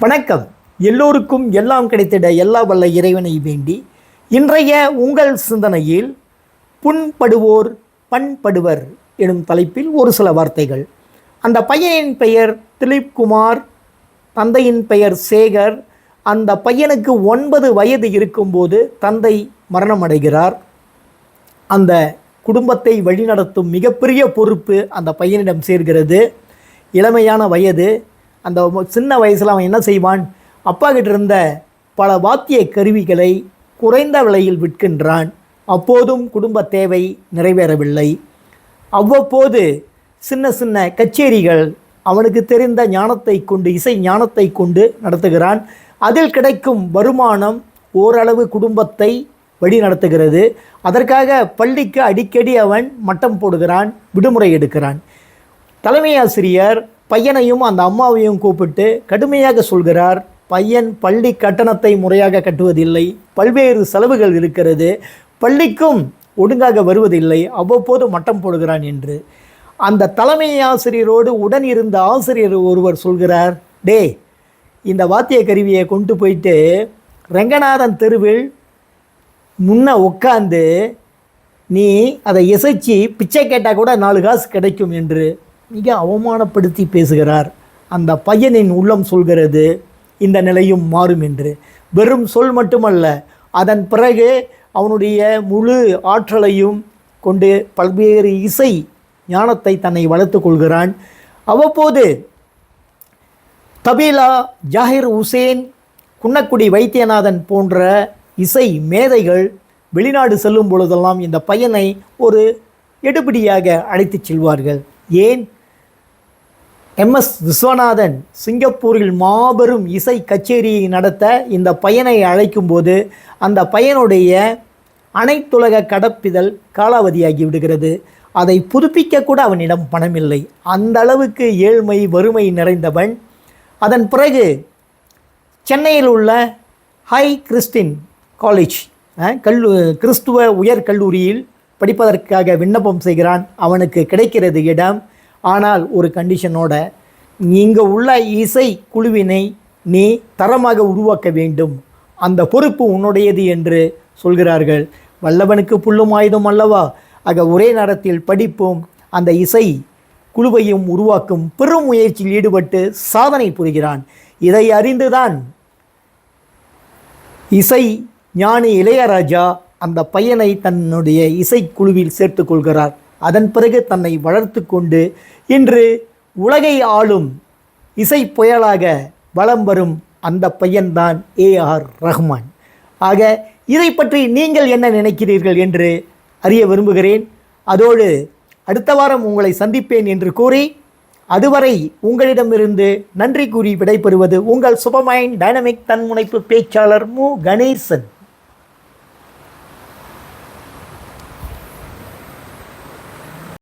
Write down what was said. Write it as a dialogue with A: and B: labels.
A: வணக்கம். எல்லோருக்கும் எல்லாம் கிடைத்திட எல்லா வல்ல இறைவனை வேண்டி இன்றைய உங்கள் சிந்தனையில் புண்படுவோர் பண்படுவர் எனும் தலைப்பில் ஒரு சில வார்த்தைகள். அந்த பையனின் பெயர் திலீப் குமார், தந்தையின் பெயர் சேகர். அந்த பையனுக்கு 9 வயது இருக்கும்போது தந்தை மரணம் அடைகிறார். அந்த குடும்பத்தை வழிநடத்தும் மிகப்பெரிய பொறுப்பு அந்த பையனிடம் சேர்கிறது. இளமையான வயது. அந்த சின்ன வயசில் அவன் என்ன செய்வான்? அப்பா கிட்ட இருந்த பல வாத்திய கருவிகளை குறைந்த விலையில் விற்கின்றான். அப்போதும் குடும்ப தேவை நிறைவேறவில்லை. அவ்வப்போது சின்ன சின்ன கச்சேரிகள் அவனுக்கு தெரிந்த ஞானத்தை கொண்டு, இசை ஞானத்தை கொண்டு நடத்துகிறான். அதில் கிடைக்கும் வருமானம் ஓரளவு குடும்பத்தை வழி நடத்துகிறது. அதற்காக பள்ளிக்கு அடிக்கடி அவன் மட்டம் போடுகிறான், விடுமுறை எடுக்கிறான். தலைமை ஆசிரியர் பையனையும் அந்த அம்மாவையும் கூப்பிட்டு கடுமையாக சொல்கிறார், பையன் பள்ளி கட்டணத்தை முறையாக கட்டுவதில்லை, பல்வேறு செலவுகள் இருக்கிறது, பள்ளிக்கும் ஒழுங்காக வருவதில்லை, அவ்வப்போது மட்டம் போடுகிறான் என்று. அந்த தலைமை ஆசிரியரோடு உடன் இருந்த ஆசிரியர் ஒருவர் சொல்கிறார், டே, இந்த வாத்திய கருவியை கொண்டு போயிட்டு ரெங்கநாதன் தெருவில் முன்ன உட்காந்து நீ அதை இசைச்சி பிச்சை கேட்டால் கூட 4 காசு கிடைக்கும் என்று மிக அவமானப்படுத்தி பேசுகிறார். அந்த பையனின் உள்ளம் சொல்கிறது இந்த நிலையும் மாறும் என்று. வெறும் சொல் மட்டுமல்ல, அதன் பிறகு அவனுடைய முழு ஆற்றலையும் கொண்டு பல்வேறு இசை ஞானத்தை தன்னை வளர்த்து கொள்கிறான். அவ்வப்போது தபீலா, ஜாகிர் உசேன், குன்னக்குடி வைத்தியநாதன் போன்ற இசை மேதைகள் வெளிநாடு செல்லும் பொழுதெல்லாம் இந்த பையனை ஒரு எடுபிடியாக அழைத்து செல்வார்கள். ஏன்? MS விஸ்வநாதன் சிங்கப்பூரில் மாபெரும் இசை கச்சேரியை நடத்த இந்த பையனை அழைக்கும்போது அந்த பையனுடைய அனைத்துலக கடப்பிதழ் காலாவதியாகி விடுகிறது. அதை புதுப்பிக்க கூட அவனிடம் பணமில்லை. அந்த அளவுக்கு ஏழ்மை, வறுமை நிறைந்தவன். அதன் பிறகு சென்னையில் உள்ள ஹை கிறிஸ்டின் காலேஜ், கிறிஸ்துவ உயர்கல்லூரியில் படிப்பதற்காக விண்ணப்பம் செய்கிறான். அவனுக்கு கிடைக்கிறது இடம். ஆனால் ஒரு கண்டிஷனோட, இங்கே உள்ள இசை குழுவினை நீ தரமாக உருவாக்க வேண்டும், அந்த பொறுப்பு உன்னுடையது என்று சொல்கிறார்கள். வல்லவனுக்கு புல்லும் ஆயுதம் அல்லவா? ஆக ஒரே நேரத்தில் படிப்பும் அந்த இசை குழுவையும் உருவாக்கும் பெரும் முயற்சியில் ஈடுபட்டு சாதனை புரிகிறான். இதை அறிந்துதான் இசை ஞானி இளையராஜா அந்த பையனை தன்னுடைய இசைக்குழுவில் சேர்த்து கொள்கிறார். அதன் பிறகு தன்னை வளர்த்து கொண்டு இன்று உலகை ஆளும் இசை புயலாக வலம் வரும் அந்த பையன்தான் AR ரஹ்மான். ஆக இதை பற்றி நீங்கள் என்ன நினைக்கிறீர்கள் என்று அறிய விரும்புகிறேன். அதோடு அடுத்த வாரம் உங்களை சந்திப்பேன் என்று கூறி, அதுவரை உங்களிடமிருந்து நன்றி கூறி விடைபெறுவது உங்கள் சூப்பர்மைண்ட் டைனமிக் தன்முனைப்பு பேச்சாளர் மு. கணேசன்.